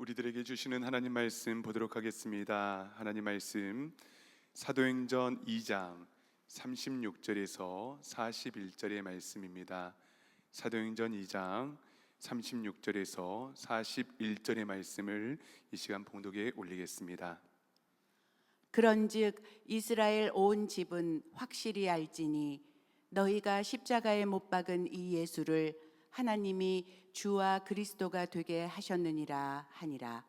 우리들에게 주시는 하나님 말씀 보도록 하겠습니다. 하나님 말씀 사도행전 2장 36절에서 41절의 말씀입니다. 사도행전 2장 36절에서 41절의 말씀을 이 시간 봉독에 올리겠습니다. 그런즉 이스라엘 온 집은 확실히 알지니 너희가 십자가에 못 박은 이 예수를 하나님이 주와 그리스도가 되게 하셨느니라 하니라.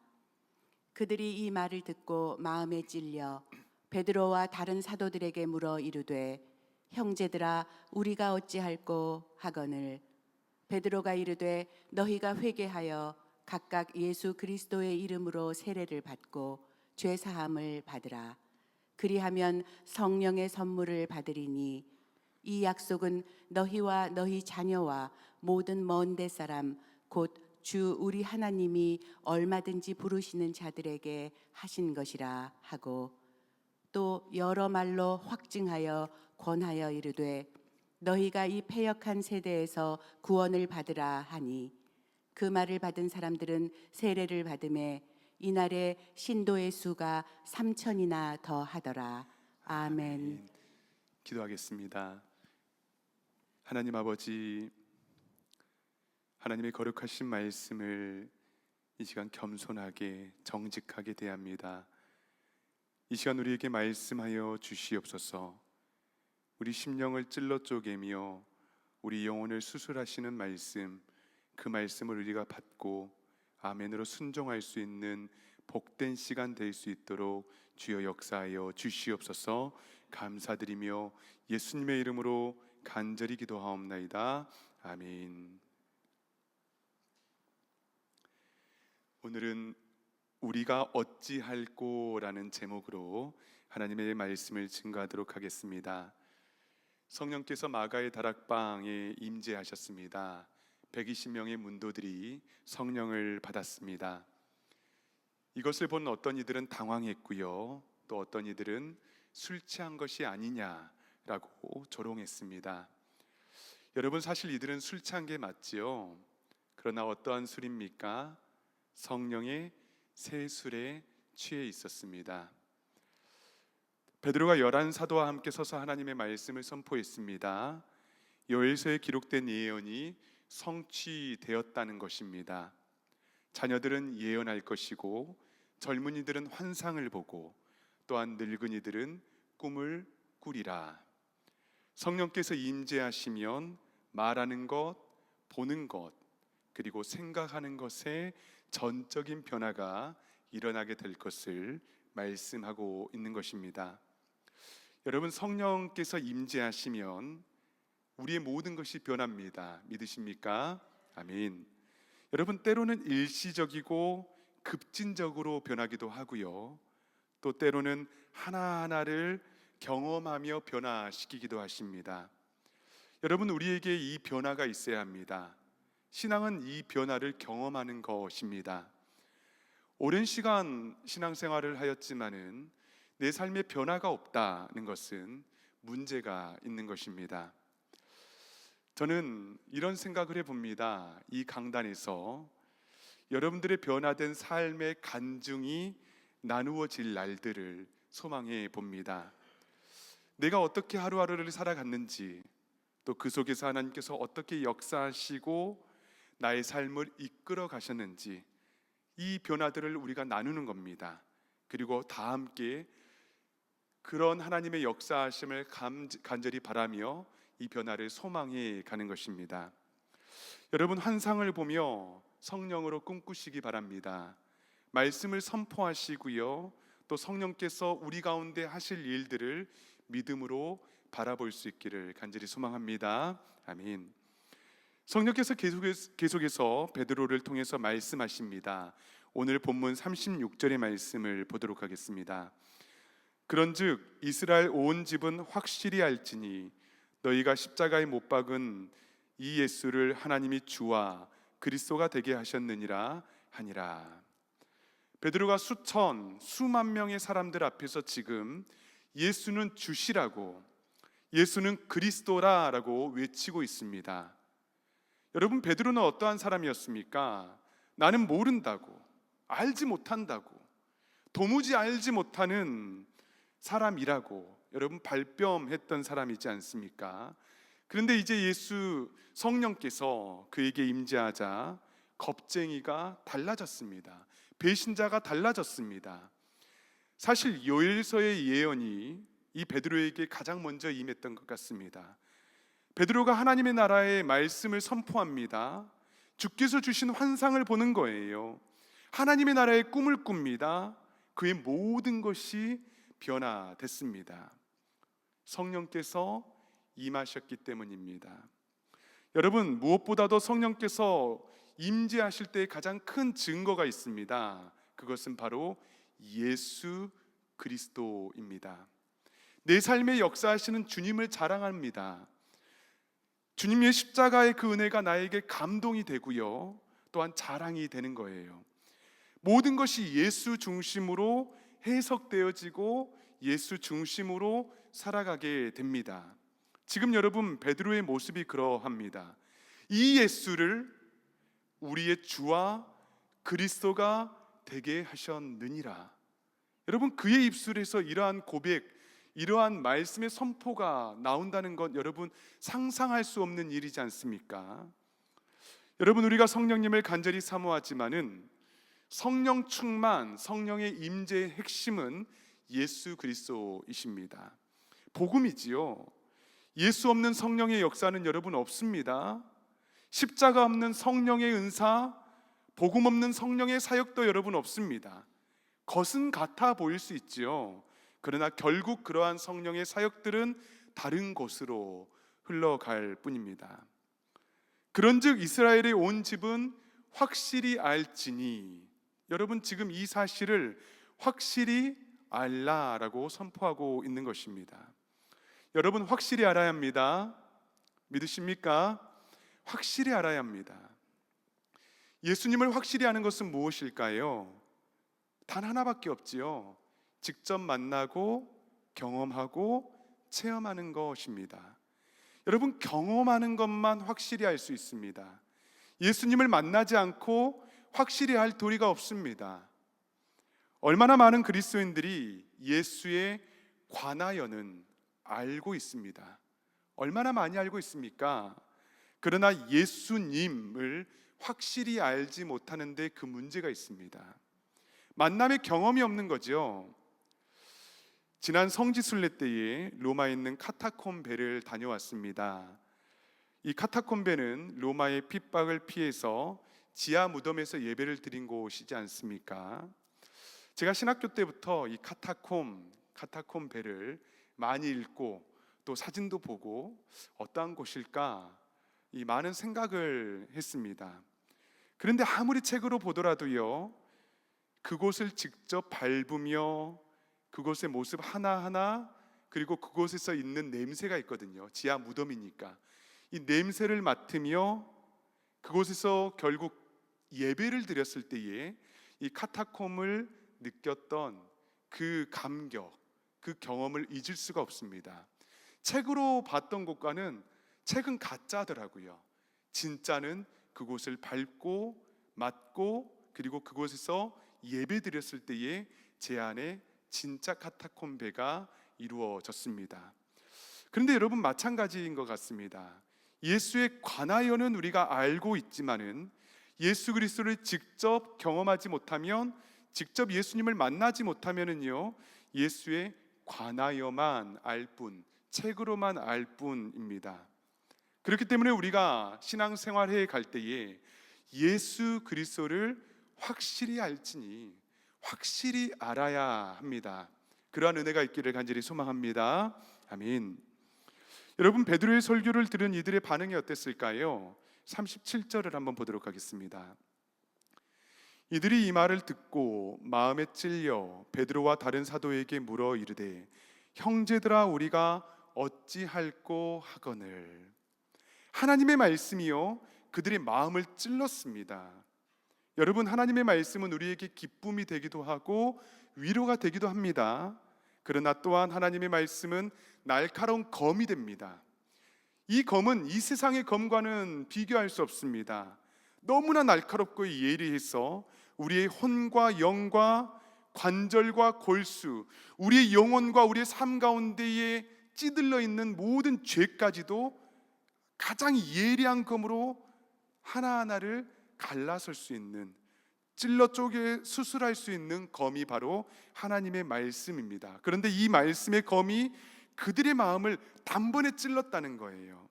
그들이 이 말을 듣고 마음에 찔려 베드로와 다른 사도들에게 물어 이르되 형제들아 우리가 어찌할꼬 하거늘 베드로가 이르되 너희가 회개하여 각각 예수 그리스도의 이름으로 세례를 받고 죄 사함을 받으라. 그리하면 성령의 선물을 받으리니 이 약속은 너희와 너희 자녀와 모든 먼 데 사람 곧 주 우리 하나님이 얼마든지 부르시는 자들에게 하신 것이라 하고 또 여러 말로 확증하여 권하여 이르되 너희가 이 패역한 세대에서 구원을 받으라 하니 그 말을 받은 사람들은 세례를 받음에 이날에 신도의 수가 3,000이나 더 하더라. 아멘. 기도하겠습니다. 하나님 아버지, 하나님의 거룩하신 말씀을 이 시간 겸손하게 정직하게 대합니다. 이 시간 우리에게 말씀하여 주시옵소서. 우리 심령을 찔러 쪼개며 우리 영혼을 수술하시는 말씀, 그 말씀을 우리가 받고 아멘으로 순종할 수 있는 복된 시간 될 수 있도록 주여 역사하여 주시옵소서. 감사드리며 예수님의 이름으로 간절히 기도하옵나이다. 아멘. 오늘은 우리가 어찌할꼬라는 제목으로 하나님의 말씀을 증거하도록 하겠습니다. 성령께서 마가의 다락방에 임재하셨습니다. 120명의 문도들이 성령을 받았습니다. 이것을 본 어떤 이들은 당황했고요, 또 어떤 이들은 술 취한 것이 아니냐라고 조롱했습니다. 여러분, 사실 이들은 술 취한 게 맞지요. 그러나 어떠한 술입니까? 성령의 새 술에 취해 있었습니다. 베드로가 11사도와 함께 서서 하나님의 말씀을 선포했습니다. 요엘서에 기록된 예언이 성취되었다는 것입니다. 자녀들은 예언할 것이고 젊은이들은 환상을 보고 또한 늙은이들은 꿈을 꾸리라. 성령께서 임재하시면 말하는 것, 보는 것, 그리고 생각하는 것에 전적인 변화가 일어나게 될 것을 말씀하고 있는 것입니다. 여러분, 성령께서 임재하시면 우리의 모든 것이 변합니다. 믿으십니까? 아멘. 여러분, 때로는 일시적이고 급진적으로 변하기도 하고요, 또 때로는 하나하나를 경험하며 변화시키기도 하십니다. 여러분, 우리에게 이 변화가 있어야 합니다. 신앙은 이 변화를 경험하는 것입니다. 오랜 시간 신앙생활을 하였지만은 내 삶에 변화가 없다는 것은 문제가 있는 것입니다. 저는 이런 생각을 해봅니다. 이 강단에서 여러분들의 변화된 삶의 간증이 나누어질 날들을 소망해 봅니다. 내가 어떻게 하루하루를 살아갔는지, 또 그 속에서 하나님께서 어떻게 역사하시고 나의 삶을 이끌어 가셨는지, 이 변화들을 우리가 나누는 겁니다. 그리고 다 함께 그런 하나님의 역사하심을 간절히 바라며 이 변화를 소망해 가는 것입니다. 여러분, 환상을 보며 성령으로 꿈꾸시기 바랍니다. 말씀을 선포하시고요, 또 성령께서 우리 가운데 하실 일들을 믿음으로 바라볼 수 있기를 간절히 소망합니다. 아멘. 성령께서 계속해서 베드로를 통해서 말씀하십니다. 오늘 본문 36절의 말씀을 보도록 하겠습니다. 그런즉 이스라엘 온 집은 확실히 알지니 너희가 십자가에 못 박은 이 예수를 하나님이 주와 그리스도가 되게 하셨느니라 하니라. 베드로가 수만 명의 사람들 앞에서 지금 예수는 주시라고, 예수는 그리스도라라고 외치고 있습니다. 여러분, 베드로는 어떠한 사람이었습니까? 나는 모른다고, 알지 못한다고, 도무지 알지 못하는 사람이라고 여러분 발뺌했던 사람이지 않습니까? 그런데 이제 예수 성령께서 그에게 임재하자 겁쟁이가 달라졌습니다. 배신자가 달라졌습니다. 사실 요엘서의 예언이 이 베드로에게 가장 먼저 임했던 것 같습니다. 베드로가 하나님의 나라의 말씀을 선포합니다. 주께서 주신 환상을 보는 거예요. 하나님의 나라의 꿈을 꿉니다. 그의 모든 것이 변화됐습니다. 성령께서 임하셨기 때문입니다. 여러분, 무엇보다도 성령께서 임재하실 때 가장 큰 증거가 있습니다. 그것은 바로 예수 그리스도입니다. 내 삶에 역사하시는 주님을 자랑합니다. 주님의 십자가의 그 은혜가 나에게 감동이 되고요, 또한 자랑이 되는 거예요. 모든 것이 예수 중심으로 해석되어지고 예수 중심으로 살아가게 됩니다. 지금 여러분 베드로의 모습이 그러합니다. 이 예수를 우리의 주와 그리스도가 되게 하셨느니라. 여러분, 그의 입술에서 이러한 고백, 이러한 말씀의 선포가 나온다는 것 여러분 상상할 수 없는 일이지 않습니까? 여러분, 우리가 성령님을 간절히 사모하지만은 성령 충만, 성령의 임재의 핵심은 예수 그리스도이십니다. 복음이지요. 예수 없는 성령의 역사는 여러분 없습니다. 십자가 없는 성령의 은사, 복음 없는 성령의 사역도 여러분 없습니다. 것은 같아 보일 수 있지요. 그러나 결국 그러한 성령의 사역들은 다른 곳으로 흘러갈 뿐입니다. 그런즉 이스라엘의 온 집은 확실히 알지니, 여러분 지금 이 사실을 확실히 알라라고 선포하고 있는 것입니다. 여러분 확실히 알아야 합니다. 믿으십니까? 확실히 알아야 합니다. 예수님을 확실히 아는 것은 무엇일까요? 단 하나밖에 없지요. 직접 만나고 경험하고 체험하는 것입니다. 여러분, 경험하는 것만 확실히 알 수 있습니다. 예수님을 만나지 않고 확실히 할 도리가 없습니다. 얼마나 많은 그리스도인들이 예수에 관하여는 알고 있습니다. 얼마나 많이 알고 있습니까? 그러나 예수님을 확실히 알지 못하는 데 그 문제가 있습니다. 만남의 경험이 없는 거죠. 지난 성지순례 때에 로마에 있는 카타콤베를 다녀왔습니다. 이 카타콤베는 로마의 핍박을 피해서 지하 무덤에서 예배를 드린 곳이지 않습니까? 제가 신학교 때부터 이 카타콤베를 많이 읽고 또 사진도 보고 어떠한 곳일까 이 많은 생각을 했습니다. 그런데 아무리 책으로 보더라도요, 그곳을 직접 밟으며 그곳의 모습 하나하나, 그리고 그곳에서 있는 냄새가 있거든요. 지하 무덤이니까 이 냄새를 맡으며 그곳에서 결국 예배를 드렸을 때에 이 카타콤을 느꼈던 그 감격, 그 경험을 잊을 수가 없습니다. 책으로 봤던 것과는 책은 가짜더라고요. 진짜는 그곳을 밟고 맡고 그리고 그곳에서 예배 드렸을 때에 제 안에 진짜 카타콤베가 이루어졌습니다. 그런데 여러분 마찬가지인 것 같습니다. 예수에 관하여는 우리가 알고 있지만은 예수 그리스도를 직접 경험하지 못하면, 직접 예수님을 만나지 못하면은요, 예수에 관하여만 알 뿐, 책으로만 알 뿐입니다. 그렇기 때문에 우리가 신앙생활에 갈 때에 예수 그리스도를 확실히 알지니 확실히 알아야 합니다. 그러한 은혜가 있기를 간절히 소망합니다. 아멘. 여러분, 베드로의 설교를 들은 이들의 반응이 어땠을까요? 37절을 한번 보도록 하겠습니다. 이들이 이 말을 듣고 마음에 찔려 베드로와 다른 사도에게 물어 이르되, 형제들아, 우리가 어찌할꼬 하거늘. 하나님의 말씀이요 그들의 마음을 찔렀습니다. 여러분, 하나님의 말씀은 우리에게 기쁨이 되기도 하고 위로가 되기도 합니다. 그러나 또한 하나님의 말씀은 날카로운 검이 됩니다. 이 검은 이 세상의 검과는 비교할 수 없습니다. 너무나 날카롭고 예리해서 우리의 혼과 영과 관절과 골수, 우리의 영혼과 우리의 삶 가운데에 찌들러 있는 모든 죄까지도 가장 예리한 검으로 하나하나를 갈라설 수 있는, 찔러 쪼개 수술할 수 있는 검이 바로 하나님의 말씀입니다. 그런데 이 말씀의 검이 그들의 마음을 단번에 찔렀다는 거예요.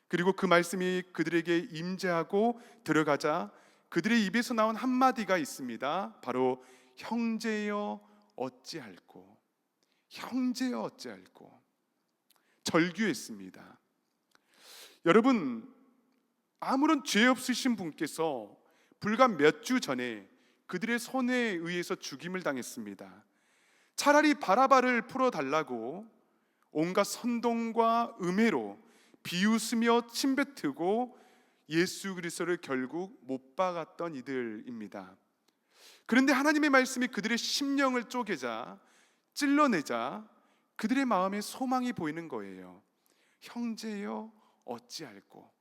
그리고 그 말씀이 그들에게 임재하고 들어가자 그들의 입에서 나온 한마디가 있습니다. 바로 형제여 어찌할꼬, 형제여 어찌할꼬. 절규했습니다. 여러분, 아무런 죄 없으신 분께서 불과 몇 주 전에 그들의 손에 의해서 죽임을 당했습니다. 차라리 바라바를 풀어달라고 온갖 선동과 음해로 비웃으며 침뱉고 예수 그리스도를 결국 못 박았던 이들입니다. 그런데 하나님의 말씀이 그들의 심령을 쪼개자, 찔러내자 그들의 마음에 소망이 보이는 거예요. 형제여 어찌할꼬.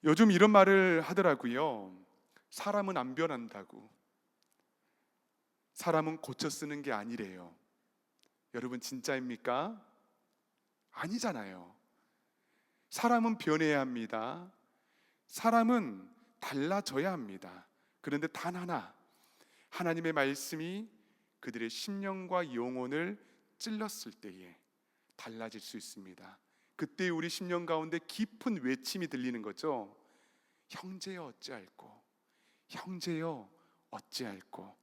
요즘 이런 말을 하더라고요. 사람은 안 변한다고. 사람은 고쳐 쓰는 게 아니래요. 여러분, 진짜입니까? 아니잖아요. 사람은 변해야 합니다. 사람은 달라져야 합니다. 그런데 단 하나, 하나님의 말씀이 그들의 심령과 영혼을 찔렀을 때에 달라질 수 있습니다. 그때 우리 심령 가운데 깊은 외침이 들리는 거죠. 형제여 어찌할꼬, 형제여 어찌할꼬.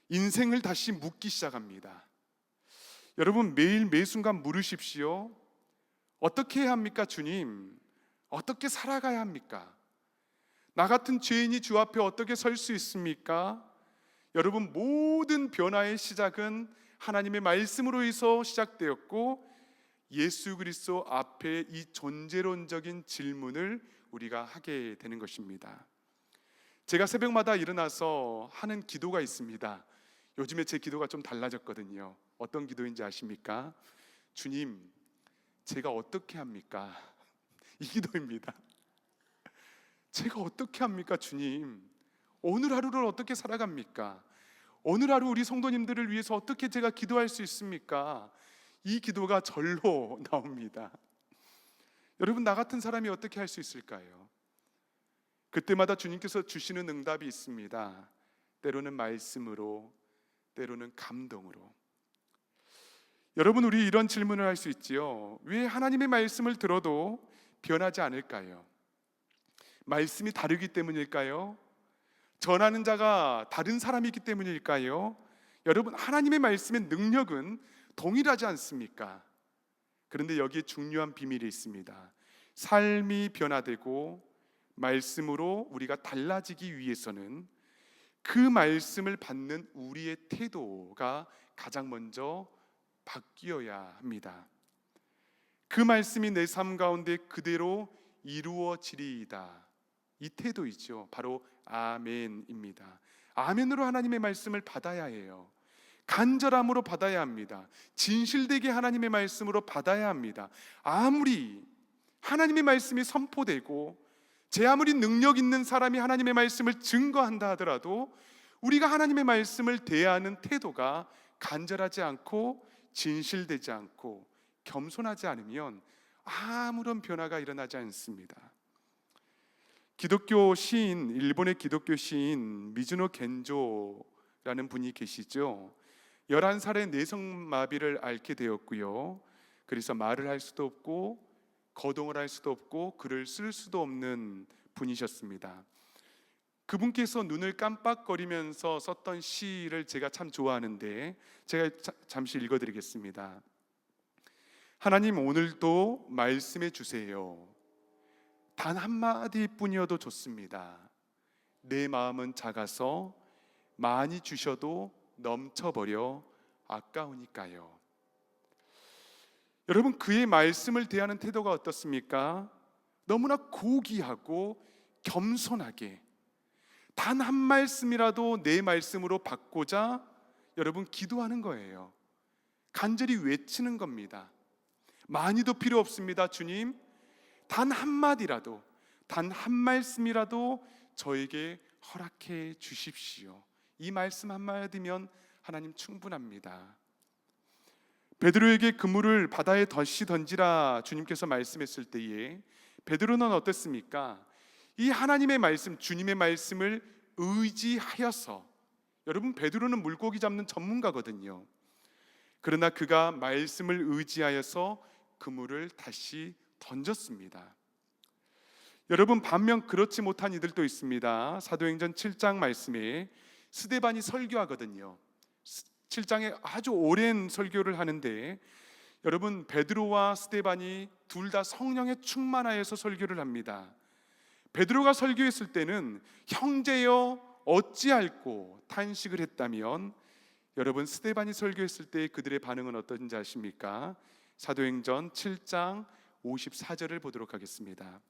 인생을 다시 묻기 시작합니다. 여러분, 매일 매순간 물으십시오. 어떻게 해야 합니까, 주님? 어떻게 살아가야 합니까? 나 같은 죄인이 주 앞에 어떻게 설 수 있습니까? 여러분, 모든 변화의 시작은 하나님의 말씀으로 해서 시작되었고, 예수 그리스도 앞에 이 존재론적인 질문을 우리가 하게 되는 것입니다. 제가 새벽마다 일어나서 하는 기도가 있습니다. 요즘에 제 기도가 좀 달라졌거든요. 어떤 기도인지 아십니까? 주님, 제가 어떻게 합니까? 이 기도입니다. 제가 어떻게 합니까, 주님? 오늘 하루를 어떻게 살아갑니까? 오늘 하루 우리 성도님들을 위해서 어떻게 제가 기도할 수 있습니까? 이 기도가 절로 나옵니다. 여러분, 나 같은 사람이 어떻게 할 수 있을까요? 그때마다 주님께서 주시는 응답이 있습니다. 때로는 말씀으로, 때로는 감동으로. 여러분, 우리 이런 질문을 할 수 있지요. 왜 하나님의 말씀을 들어도 변하지 않을까요? 말씀이 다르기 때문일까요? 전하는 자가 다른 사람이기 때문일까요? 여러분, 하나님의 말씀의 능력은 동일하지 않습니까? 그런데 여기에 중요한 비밀이 있습니다. 삶이 변화되고 말씀으로 우리가 달라지기 위해서는 그 말씀을 받는 우리의 태도가 가장 먼저 바뀌어야 합니다. 그 말씀이 내 삶 가운데 그대로 이루어지리이다. 이 태도이죠. 바로 아멘입니다. 아멘으로 하나님의 말씀을 받아야 해요. 간절함으로 받아야 합니다. 진실되게 하나님의 말씀으로 받아야 합니다. 아무리 하나님의 말씀이 선포되고 제 아무리 능력 있는 사람이 하나님의 말씀을 증거한다 하더라도 우리가 하나님의 말씀을 대하는 태도가 간절하지 않고 진실되지 않고 겸손하지 않으면 아무런 변화가 일어나지 않습니다. 기독교 시인, 일본의 기독교 시인 미즈노 겐조라는 분이 계시죠. 11살에 뇌성마비를 앓게 되었고요. 그래서 말을 할 수도 없고 거동을 할 수도 없고 글을 쓸 수도 없는 분이셨습니다. 그분께서 눈을 깜빡거리면서 썼던 시를 제가 참 좋아하는데 제가 잠시 읽어드리겠습니다. 하나님, 오늘도 말씀해 주세요. 단 한마디뿐이어도 좋습니다. 내 마음은 작아서 많이 주셔도 넘쳐버려 아까우니까요. 여러분, 그의 말씀을 대하는 태도가 어떻습니까? 너무나 고귀하고 겸손하게 단 한 말씀이라도 내 말씀으로 받고자 여러분 기도하는 거예요. 간절히 외치는 겁니다. 많이도 필요 없습니다. 주님, 단 한마디라도, 단 한 말씀이라도 저에게 허락해 주십시오. 이 말씀 한마디면 하나님 충분합니다. 베드로에게 그물을 바다에 다시 던지라 주님께서 말씀했을 때에 베드로는 어땠습니까? 이 하나님의 말씀, 주님의 말씀을 의지하여서, 여러분 베드로는 물고기 잡는 전문가거든요. 그러나 그가 말씀을 의지하여서 그물을 다시 던졌습니다. 여러분 반면 그렇지 못한 이들도 있습니다. 사도행전 7장 말씀에 스데반이 설교하거든요. 7장에 아주 오랜 설교를 하는데 여러분 베드로와 스데반이 둘 다 성령에 충만하여서 설교를 합니다. 베드로가 설교했을 때는 형제여 어찌할꼬 탄식을 했다면, 여러분 스데반이 설교했을 때 그들의 반응은 어떤지 아십니까? 사도행전 7장 54절을 보도록 하겠습니다.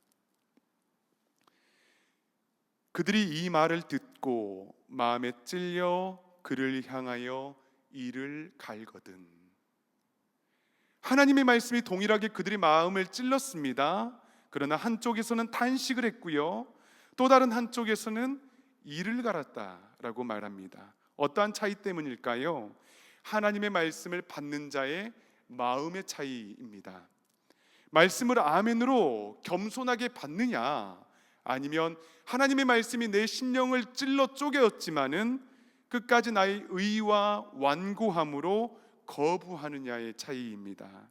그들이 이 말을 듣고 마음에 찔려 그를 향하여 이를 갈거든. 하나님의 말씀이 동일하게 그들의 마음을 찔렀습니다. 그러나 한쪽에서는 탄식을 했고요, 또 다른 한쪽에서는 이를 갈았다라고 말합니다. 어떠한 차이 때문일까요? 하나님의 말씀을 받는 자의 마음의 차이입니다. 말씀을 아멘으로 겸손하게 받느냐, 아니면 하나님의 말씀이 내 심령을 찔러 쪼개었지만은 끝까지 나의 의와 완고함으로 거부하느냐의 차이입니다.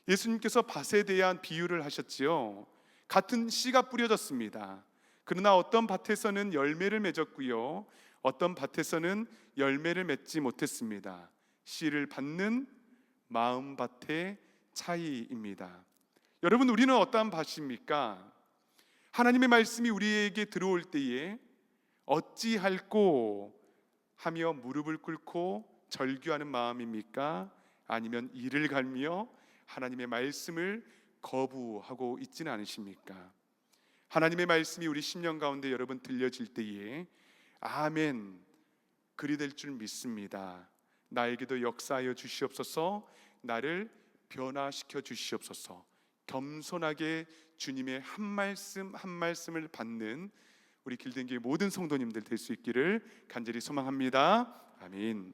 예수님께서 밭에 대한 비유를 하셨지요. 같은 씨가 뿌려졌습니다. 그러나 어떤 밭에서는 열매를 맺었고요, 어떤 밭에서는 열매를 맺지 못했습니다. 씨를 받는 마음밭의 차이입니다. 여러분 우리는 어떠한 밭입니까? 하나님의 말씀이 우리에게 들어올 때에 어찌할꼬 하며 무릎을 꿇고 절규하는 마음입니까? 아니면 이를 갈며 하나님의 말씀을 거부하고 있지는 않으십니까? 하나님의 말씀이 우리 심령 가운데 여러분 들려질 때에 아멘, 그리 될 줄 믿습니다. 나에게도 역사하여 주시옵소서, 나를 변화시켜 주시옵소서. 겸손하게 주님의 한 말씀 한 말씀을 받는 우리 길든교회 모든 성도님들 될 수 있기를 간절히 소망합니다. 아멘.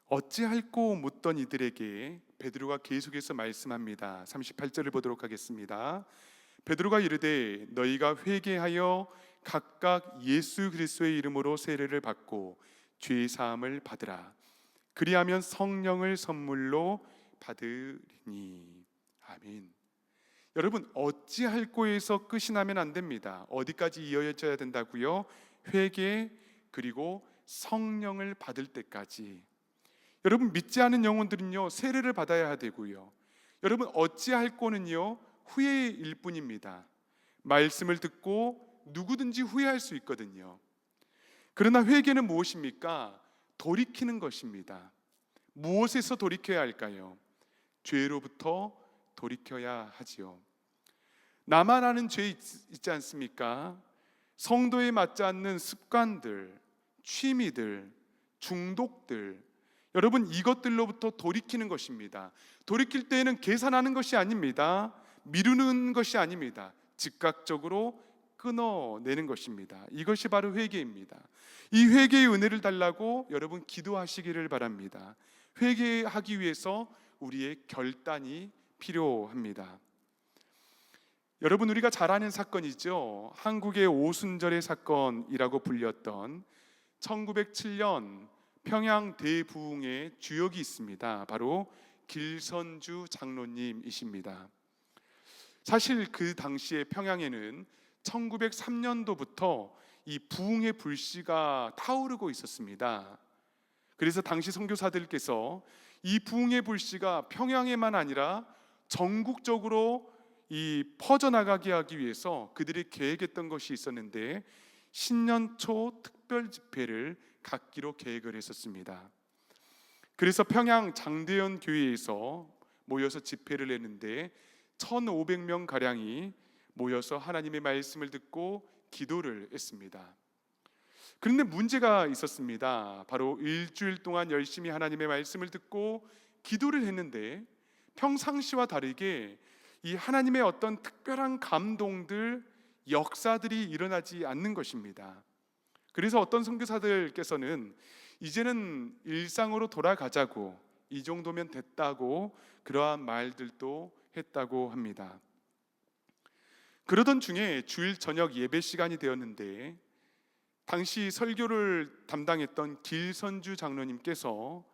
어찌할꼬 묻던 이들에게 베드로가 계속해서 말씀합니다. 38절을 보도록 하겠습니다. 베드로가 이르되 너희가 회개하여 각각 예수 그리스도의 이름으로 세례를 받고 죄 사함을 받으라. 그리하면 성령을 선물로 받으리니. 아멘. 여러분 어찌할꼬에서 끝이 나면 안 됩니다. 어디까지 이어져야 된다고요? 회개 그리고 성령을 받을 때까지. 여러분 믿지 않은 영혼들은요 세례를 받아야 되고요, 여러분 어찌할꼬는요 후회일 뿐입니다. 말씀을 듣고 누구든지 후회할 수 있거든요. 그러나 회개는 무엇입니까? 돌이키는 것입니다. 무엇에서 돌이켜야 할까요? 죄로부터 돌이켜야 하지요. 나만 아는 죄 있지 않습니까? 성도에 맞지 않는 습관들, 취미들, 중독들, 여러분 이것들로부터 돌이키는 것입니다. 돌이킬 때에는 계산하는 것이 아닙니다. 미루는 것이 아닙니다. 즉각적으로 끊어내는 것입니다. 이것이 바로 회개입니다. 이 회개의 은혜를 달라고 여러분 기도하시기를 바랍니다. 회개하기 위해서 우리의 결단이 필요합니다. 여러분 우리가 잘 아는 사건이죠. 한국의 오순절의 사건이라고 불렸던 1907년 평양 대부흥의 주역이 있습니다. 바로 길선주 장로님이십니다. 사실 그 당시에 평양에는 1903년도부터 이 부흥의 불씨가 타오르고 있었습니다. 그래서 당시 선교사들께서 이 부흥의 불씨가 평양에만 아니라 전국적으로 이 퍼져나가게 하기 위해서 그들이 계획했던 것이 있었는데 신년초 특별 집회를 갖기로 계획을 했었습니다. 그래서 평양 장대현 교회에서 모여서 집회를 했는데 1,500명 가량이 모여서 하나님의 말씀을 듣고 기도를 했습니다. 그런데 문제가 있었습니다. 바로 일주일 동안 열심히 하나님의 말씀을 듣고 기도를 했는데 평상시와 다르게 이 하나님의 어떤 특별한 감동들, 역사들이 일어나지 않는 것입니다. 그래서 어떤 선교사들께서는 이제는 일상으로 돌아가자고, 이 정도면 됐다고 그러한 말들도 했다고 합니다. 그러던 중에 주일 저녁 예배 시간이 되었는데 당시 설교를 담당했던 길선주 장로님께서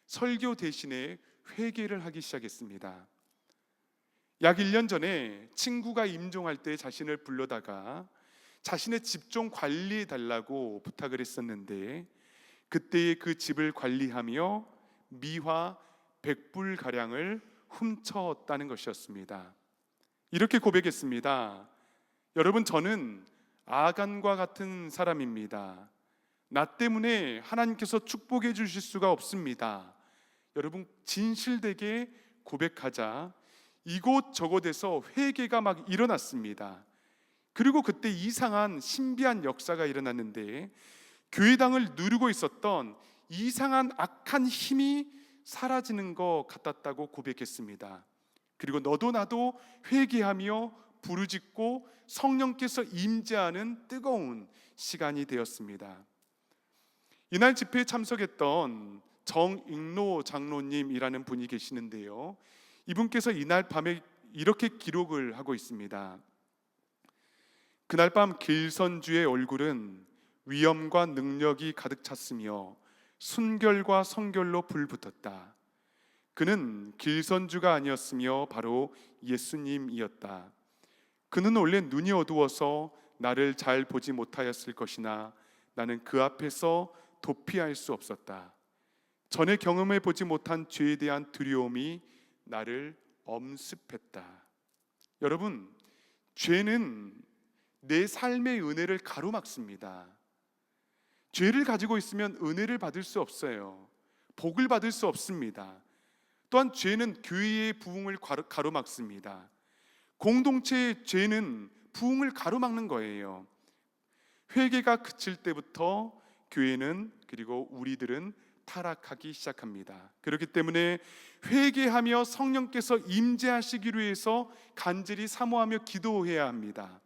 설교 대신에 회개를 하기 시작했습니다. 약 1년 전에 친구가 임종할 때 자신을 불러다가 자신의 집 좀 관리해 달라고 부탁을 했었는데 그때의 그 집을 관리하며 미화 100불가량을 훔쳤다는 것이었습니다. 이렇게 고백했습니다. 여러분, 저는 아간과 같은 사람입니다. 나 때문에 하나님께서 축복해 주실 수가 없습니다. 여러분, 진실되게 고백하자 이곳저곳에서 회개가 막 일어났습니다. 그리고 그때 이상한 신비한 역사가 일어났는데 교회당을 누르고 있었던 이상한 악한 힘이 사라지는 것 같았다고 고백했습니다. 그리고 너도 나도 회개하며 부르짖고 성령께서 임재하는 뜨거운 시간이 되었습니다. 이날 집회에 참석했던 정익로 장로님이라는 분이 계시는데요, 이분께서 이날 밤에 이렇게 기록을 하고 있습니다. 그날 밤 길선주의 얼굴은 위엄과 능력이 가득 찼으며 순결과 성결로 불붙었다. 그는 길선주가 아니었으며 바로 예수님이었다. 그는 원래 눈이 어두워서 나를 잘 보지 못하였을 것이나 나는 그 앞에서 도피할 수 없었다. 전에 경험해 보지 못한 죄에 대한 두려움이 나를 엄습했다. 여러분, 죄는 내 삶의 은혜를 가로막습니다. 죄를 가지고 있으면 은혜를 받을 수 없어요. 복을 받을 수 없습니다. 또한 죄는 교회의 부흥을 가로막습니다. 공동체의 죄는 부흥을 가로막는 거예요. 회개가 그칠 때부터 교회는, 그리고 우리들은 타락하기 시작합니다. 그렇기 때문에 회개하며 성령께서 임재하시기를 위해서 간절히 사모하며 기도해야 합니다.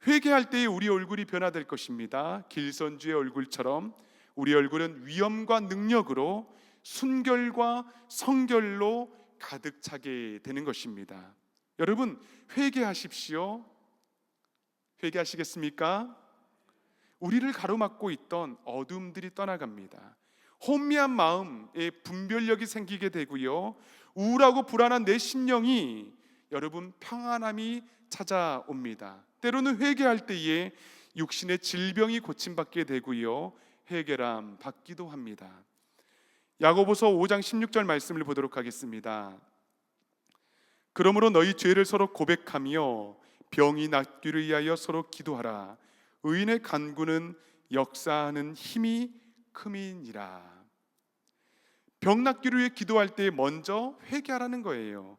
회개할 때에 우리 얼굴이 변화될 것입니다. 길선주의 얼굴처럼 우리 얼굴은 위엄과 능력으로 순결과 성결로 가득 차게 되는 것입니다. 여러분, 회개하십시오. 회개하시겠습니까? 우리를 가로막고 있던 어둠들이 떠나갑니다. 혼미한 마음에 분별력이 생기게 되고요, 우울하고 불안한 내 심령이 여러분 평안함이 찾아옵니다. 때로는 회개할 때에 육신의 질병이 고침받게 되고요, 해결함 받기도 합니다. 야고보서 5장 16절 말씀을 보도록 하겠습니다. 그러므로 너희 죄를 서로 고백하며 병이 낫기를 위하여 서로 기도하라. 의인의 간구는 역사하는 힘이 큼이니라. 병 낫기를 위해 기도할 때 먼저 회개하라는 거예요.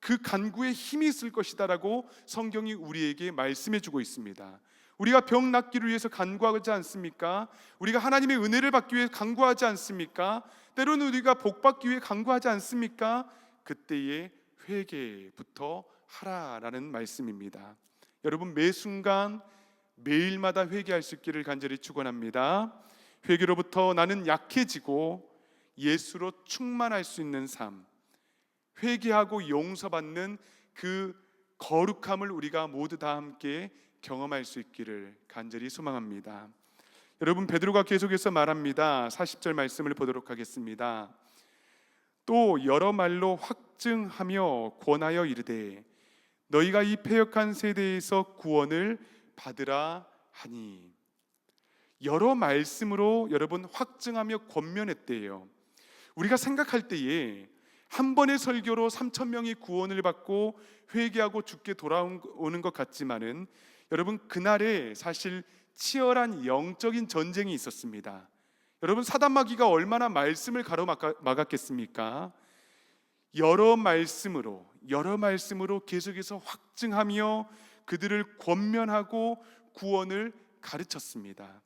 그 간구에 힘이 있을 것이다라고 성경이 우리에게 말씀해 주고 있습니다. 우리가 병 낫기를 위해서 간구하지 않습니까? 우리가 하나님의 은혜를 받기 위해 간구하지 않습니까? 때로는 우리가 복 받기 위해 간구하지 않습니까? 그때에 회개부터 하라라는 말씀입니다. 여러분, 매 순간 매일마다 회개할 수 있기를 간절히 축원합니다. 회개로부터 나는 약해지고 예수로 충만할 수 있는 삶, 회개하고 용서받는 그 거룩함을 우리가 모두 다 함께 경험할 수 있기를 간절히 소망합니다. 여러분, 베드로가 계속해서 말합니다. 40절 말씀을 보도록 하겠습니다. 또 여러 말로 확증하며 권하여 이르되 너희가 이 패역한 세대에서 구원을 받으라 하니. 여러 말씀으로 여러분 확증하며 권면했대요. 우리가 생각할 때에 한 번의 설교로 3,000명이 구원을 받고 회개하고 죽게 돌아오는 것 같지만은 여러분, 그날에 사실 치열한 영적인 전쟁이 있었습니다. 여러분, 사단마귀가 얼마나 말씀을 가로막았겠습니까? 여러 말씀으로 계속해서 확증하며 그들을 권면하고 구원을 가르쳤습니다.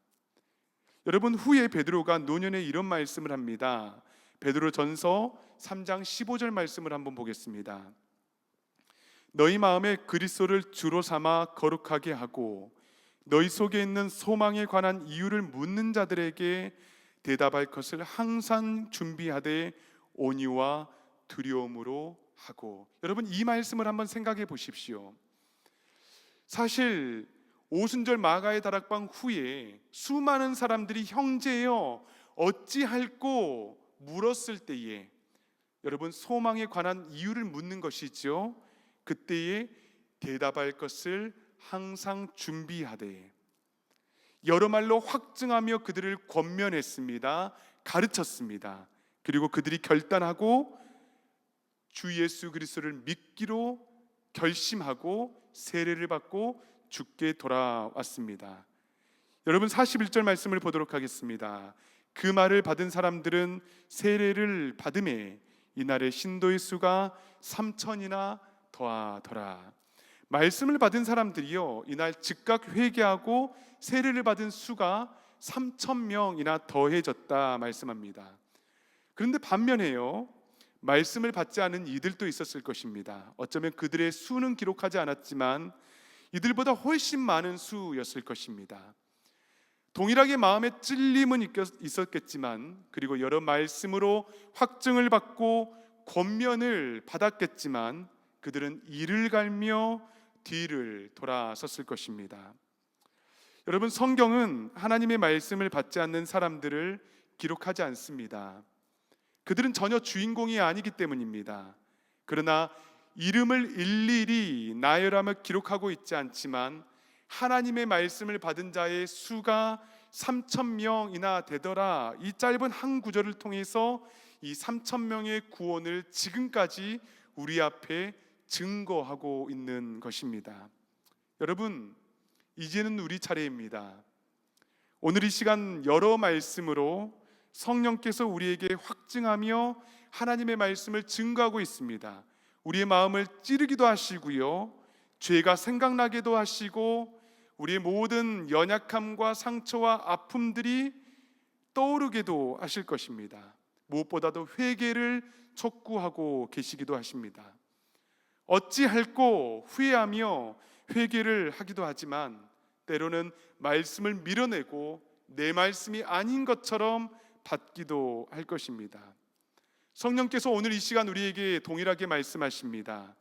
여러분, 후에 베드로가 노년에 이런 말씀을 합니다. 베드로전서 3장 15절 말씀을 한번 보겠습니다. 너희 마음에 그리스도를 주로 삼아 거룩하게 하고 너희 속에 있는 소망에 관한 이유를 묻는 자들에게 대답할 것을 항상 준비하되 온유와 두려움으로 하고. 여러분, 이 말씀을 한번 생각해 보십시오. 사실 오순절 마가의 다락방 후에 수많은 사람들이 형제여 어찌할꼬 물었을 때에 여러분, 소망에 관한 이유를 묻는 것이죠. 그때에 대답할 것을 항상 준비하되, 여러 말로 확증하며 그들을 권면했습니다. 가르쳤습니다. 그리고 그들이 결단하고 주 예수 그리스도를 믿기로 결심하고 세례를 받고 주께 돌아왔습니다. 여러분, 41절 말씀을 보도록 하겠습니다. 그 말을 받은 사람들은 세례를 받음에 이날의 신도의 수가 3,000이나 더하더라. 말씀을 받은 사람들이요, 이날 즉각 회개하고 세례를 받은 수가 3,000명이나 더해졌다 말씀합니다. 그런데 반면에요, 말씀을 받지 않은 이들도 있었을 것입니다. 어쩌면 그들의 수는 기록하지 않았지만 이들보다 훨씬 많은 수였을 것입니다. 동일하게 마음에 찔림은 있었겠지만, 그리고 여러 말씀으로 확증을 받고 권면을 받았겠지만 그들은 이를 갈며 뒤를 돌아섰을 것입니다. 여러분, 성경은 하나님의 말씀을 받지 않는 사람들을 기록하지 않습니다. 그들은 전혀 주인공이 아니기 때문입니다. 그러나 이름을 일일이 나열하며 기록하고 있지 않지만 하나님의 말씀을 받은 자의 수가 3,000명이나 되더라, 이 짧은 한 구절을 통해서 이 3,000명의 구원을 지금까지 우리 앞에 증거하고 있는 것입니다. 여러분, 이제는 우리 차례입니다. 오늘 이 시간 여러 말씀으로 성령께서 우리에게 확증하며 하나님의 말씀을 증거하고 있습니다. 우리의 마음을 찌르기도 하시고요, 죄가 생각나게도 하시고 우리의 모든 연약함과 상처와 아픔들이 떠오르게도 하실 것입니다. 무엇보다도 회개를 촉구하고 계시기도 하십니다. 어찌할꼬 후회하며 회개를 하기도 하지만 때로는 말씀을 밀어내고 내 말씀이 아닌 것처럼 받기도 할 것입니다. 성령께서 오늘 이 시간 우리에게 동일하게 말씀하십니다.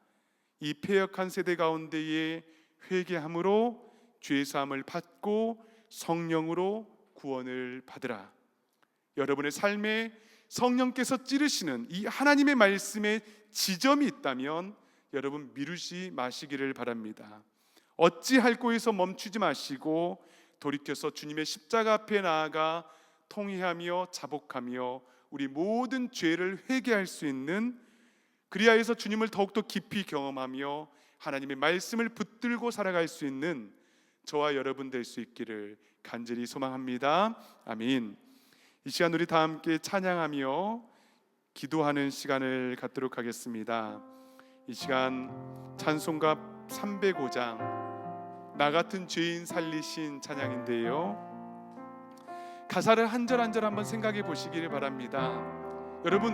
이 패역한 세대 가운데에 회개함으로 죄사함을 받고 성령으로 구원을 받으라. 여러분의 삶에 성령께서 찌르시는 이 하나님의 말씀에 지점이 있다면 여러분, 미루지 마시기를 바랍니다. 어찌할꼬에서 멈추지 마시고 돌이켜서 주님의 십자가 앞에 나아가 통회하며 자복하며 우리 모든 죄를 회개할 수 있는, 그리하여서 주님을 더욱더 깊이 경험하며 하나님의 말씀을 붙들고 살아갈 수 있는 저와 여러분 될 수 있기를 간절히 소망합니다. 아멘. 이 시간 우리 다 함께 찬양하며 기도하는 시간을 갖도록 하겠습니다. 이 시간 찬송가 305장 나 같은 죄인 살리신 찬양인데요, 가사를 한 절 한 절 한번 생각해 보시기를 바랍니다. 여러분,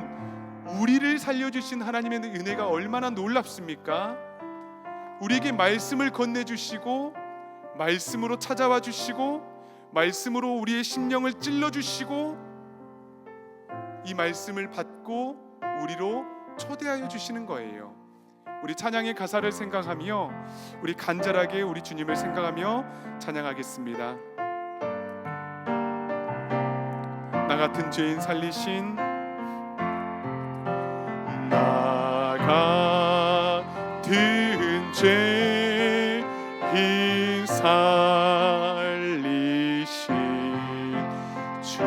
우리를 살려주신 하나님의 은혜가 얼마나 놀랍습니까? 우리에게 말씀을 건네주시고 말씀으로 찾아와 주시고 말씀으로 우리의 심령을 찔러주시고 이 말씀을 받고 우리로 초대하여 주시는 거예요. 우리 찬양의 가사를 생각하며 우리 간절하게 우리 주님을 생각하며 찬양하겠습니다. 나 같은 죄인 살리신, 나 같은 죄인 살리신 주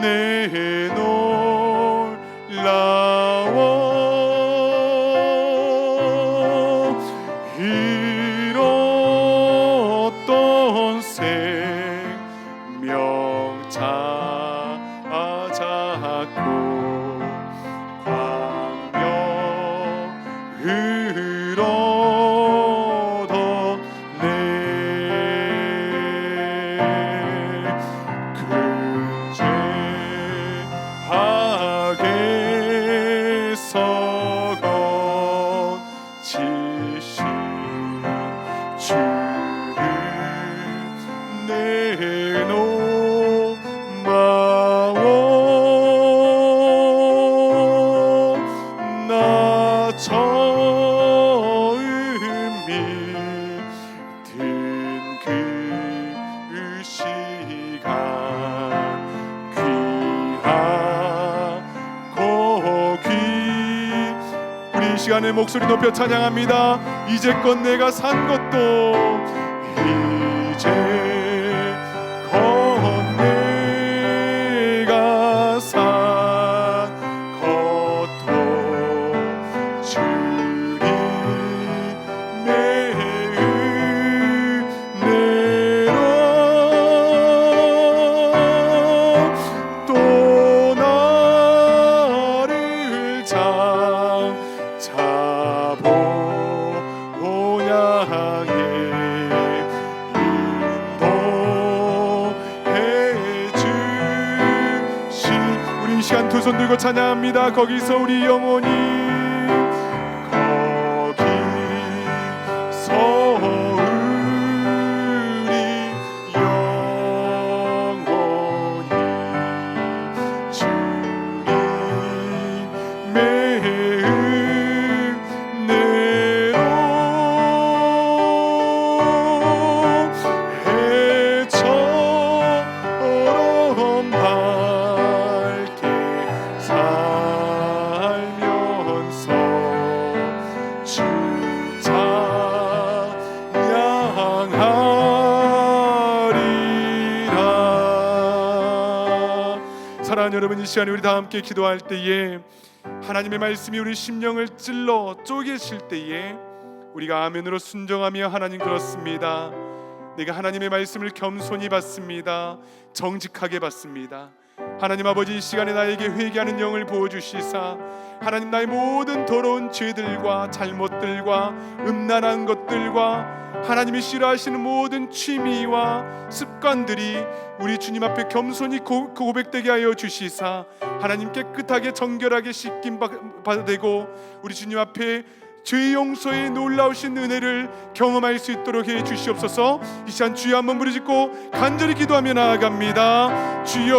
내놀라워 잃었던 생명 찾았고 광명을 얻어 시간에 목소리 높여 찬양합니다. 이제껏 내가 산 것도 이제껏 내가 산 것도 주님의 은혜로 또 나를 장차보 향해 우리 이 시간 두 손 들고 찬양합니다. 거기서 우리 영혼이 거기서 우리 영혼이 주님의 은혜로 해처럼 밝게 살면서 주 찬양하리라. 사랑하는 여러분, 이 시간에 우리 다 함께 기도할 때에 하나님의 말씀이 우리 심령을 찔러 쪼개실 때에 우리가 아멘으로 순종하며 하나님 그렇습니다. 내가 하나님의 말씀을 겸손히 받습니다. 정직하게 받습니다. 하나님 아버지, 이 시간에 나에게 회개하는 영을 부어주시사 하나님 나의 모든 더러운 죄들과 잘못들과 음란한 것들과 하나님이 싫어하시는 모든 취미와 습관들이 우리 주님 앞에 겸손히 고백되게 하여 주시사 하나님 깨끗하게 정결하게 씻김 받아되고 우리 주님 앞에 죄 용서의 놀라우신 은혜를 경험할 수 있도록 해 주시옵소서. 이 시간 주여 한번 부르짖고 간절히 기도하며 나아갑니다. 주여,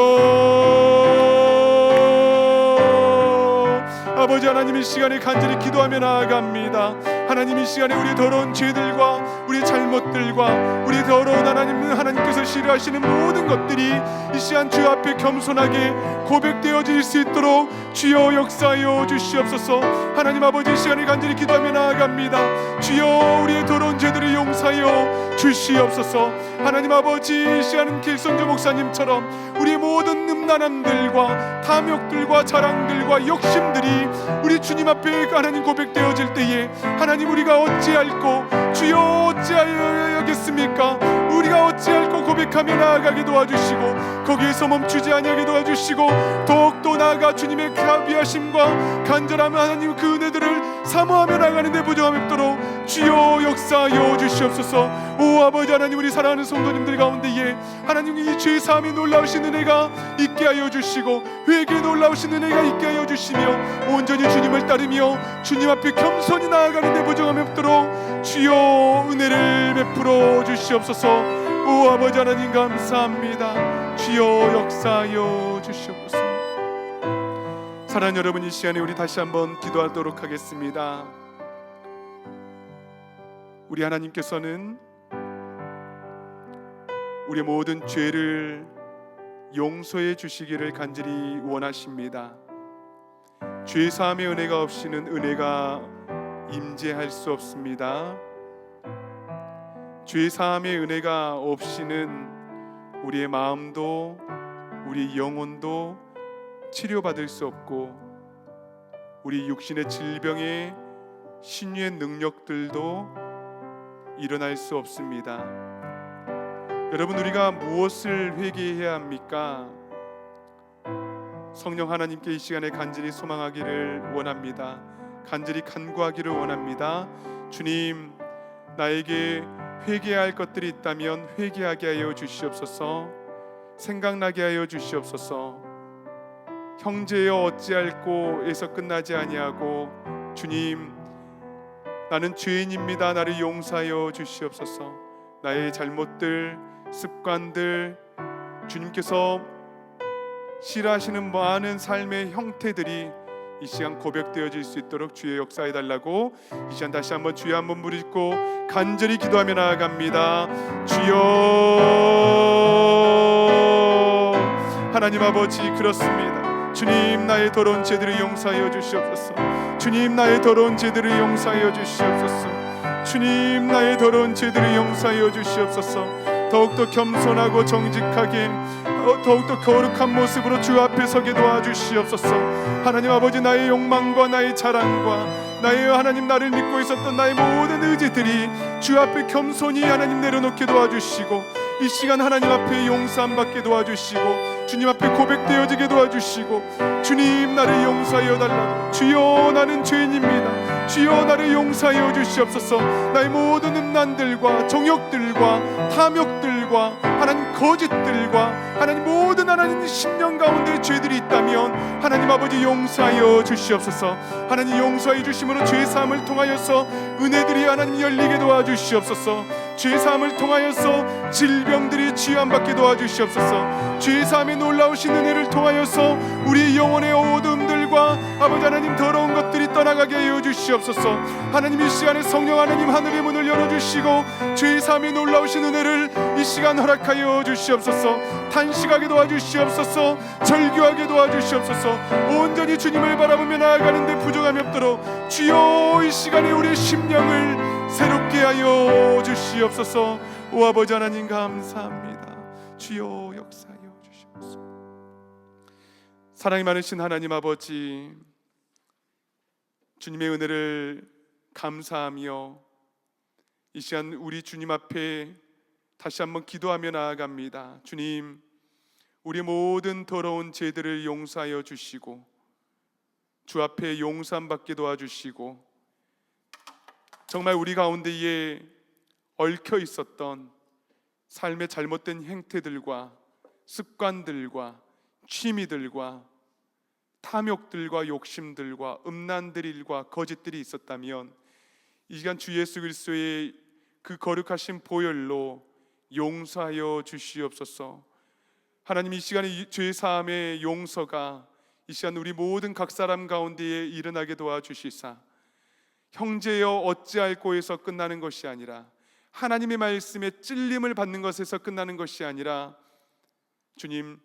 아버지 하나님, 이 시간에 간절히 기도하며 나아갑니다. 하나님, 이 시간에 우리 더러운 죄들과 우리 잘못들과 우리 더러운 하나님께서 싫어하시는 모든 것들이 이 시간 주 앞에 겸손하게 고백되어질 수 있도록 주여 역사하여 주시옵소서. 하나님 아버지, 이 시간에 간절히 기도하며 나아갑니다. 주여, 우리의 더러운 죄들을 용서하여 주시옵소서. 하나님 아버지, 이 시간은 길성조 목사님처럼 우리의 모든 음란함들과 탐욕들과 자랑들과 욕심들이 우리 주님 앞에 하나님 고백되어질 때에 하나님, 우리가 어찌할꼬 주여 어찌하여야겠습니까? 우리가 어찌할꼬 고백하며 나아가게 도와주시고 거기에서 멈추지 아니하게 도와주시고 더욱더 나아가 주님의 가비하심과 간절함 하나님 그 은혜들을 사모하며 나가는 데 부정함이 없도록 주여 역사하여 주시옵소서. 오 아버지 하나님, 우리 사랑하는 성도님들 가운데에 하나님 이 죄사함이 놀라우신 은혜가 있게 하여 주시고 회개의 놀라우신 은혜가 있게 하여 주시며 온전히 주님을 따르며 주님 앞에 겸손히 나아가는 데 부정함이 없도록 주여 은혜를 베풀어 주시옵소서. 오 아버지 하나님 감사합니다. 주여 역사하여 주시옵소서. 사랑하는 여러분, 이 시간에 우리 다시 한번 기도하도록 하겠습니다. 우리 하나님께서는 우리의 모든 죄를 용서해 주시기를 간절히 원하십니다. 죄사함의 은혜가 없이는 은혜가 임재할 수 없습니다. 죄사함의 은혜가 없이는 우리의 마음도 우리 영혼도 치료받을 수 없고 우리 육신의 질병의 신유의 능력들도 일어날 수 없습니다. 여러분, 우리가 무엇을 회개해야 합니까? 성령 하나님께 이 시간에 간절히 소망하기를 원합니다. 간절히 간구하기를 원합니다. 주님, 나에게 회개해야 할 것들이 있다면 회개하게 하여 주시옵소서. 생각나게 하여 주시옵소서. 형제여 어찌할꼬에서 끝나지 아니하고 주님, 나는 죄인입니다. 나를 용서하여 주시옵소서. 나의 잘못들, 습관들, 주님께서 싫어하시는 많은 삶의 형태들이 이 시간 고백되어질 수 있도록 주의 역사해 달라고 이 시간 다시 한번 주여 한번 부르짖고 간절히 기도하며 나아갑니다. 주여, 하나님 아버지, 그렇습니다. 주님, 나의 더러운 죄들을 용서하여 주시옵소서. 주님, 나의 더러운 죄들을 용서하여 주시옵소서. 주님, 나의 더러운 죄들을 용서하여 주시옵소서. 더욱더 겸손하고 정직하게 더욱더 거룩한 모습으로 주 앞에 서게 도와주시옵소서. 하나님 아버지, 나의 욕망과 나의 자랑과 나의 하나님 나를 믿고 있었던 나의 모든 의지들이 주 앞에 겸손히 하나님 내려놓게 도와주시고, 이 시간 하나님 앞에 용서함 받게 도와주시고, 주님 앞에 고백되어지게 도와주시고, 주님, 나를 용서하여 달라고. 주여, 나는 죄인입니다. 주여, 나를 용서하여 주시옵소서. 나의 모든 음란들과 정욕들과 탐욕들과 하나님 거짓들과 하나님 모든 하나님 심령 가운데 죄들이 있다면 하나님 아버지 용서하여 주시옵소서. 하나님 용서해 주심으로 죄사함을 통하여서 은혜들이 하나님 열리게 도와주시옵소서. 죄사함을 통하여서 질병들이 치유함받게 도와주시옵소서. 죄사함의 놀라우신 은혜를 통하여서 우리 영혼의 어둠들과 아버지 하나님 더러운 것들이 떠나가게 하여 주시옵소서. 하나님, 이 시간에 성령 하나님 하늘의 문을 열어주시고 죄사함의 놀라우신 은혜를 이 시간 허락하여 주시옵소서. 탄식하게 도와주시옵소서. 절규하게 도와주시옵소서. 온전히 주님을 바라보며 나아가는데 부족함이 없도록 주여, 이 시간에 우리의 심령을 새롭게 하여 주시옵소서. 오 아버지 하나님, 감사합니다. 주여, 역사하여 주시옵소서. 사랑이 많으신 하나님 아버지, 주님의 은혜를 감사하며 이 시간 우리 주님 앞에 다시 한번 기도하며 나아갑니다. 주님, 우리 모든 더러운 죄들을 용서하여 주시고 주 앞에 용서함 받게 도와주시고, 정말 우리 가운데에 얽혀 있었던 삶의 잘못된 행태들과 습관들과 취미들과 탐욕들과 욕심들과 음란들과 거짓들이 있었다면 이 시간 주 예수 그리스도의 그 거룩하신 보혈로 용서하여 주시옵소서. 하나님, 이 시간에 죄사함의 용서가 이 시간 우리 모든 각 사람 가운데에 일어나게 도와주시사, 형제여 어찌할꼬에서 끝나는 것이 아니라 하나님의 말씀에 찔림을 받는 것에서 끝나는 것이 아니라 주님,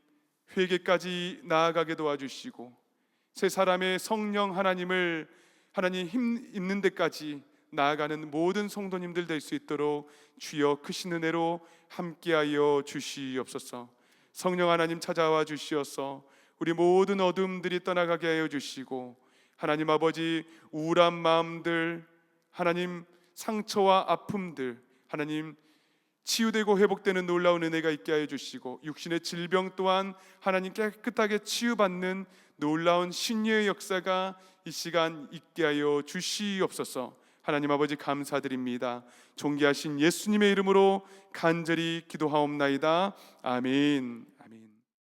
회개까지 나아가게 도와주시고 새 사람의 성령 하나님을 하나님 힘 있는 데까지 나아가는 모든 성도님들 될 수 있도록 주여 크신 은혜로 함께하여 주시옵소서. 성령 하나님 찾아와 주시어서 우리 모든 어둠들이 떠나가게 하여 주시고, 하나님 아버지 우울한 마음들, 하나님 상처와 아픔들 하나님 치유되고 회복되는 놀라운 은혜가 있게 하여 주시고, 육신의 질병 또한 하나님 깨끗하게 치유받는 놀라운 신유의 역사가 이 시간 있게 하여 주시옵소서. 하나님 아버지 감사드립니다. 존귀하신 예수님의 이름으로 간절히 기도하옵나이다. 아멘.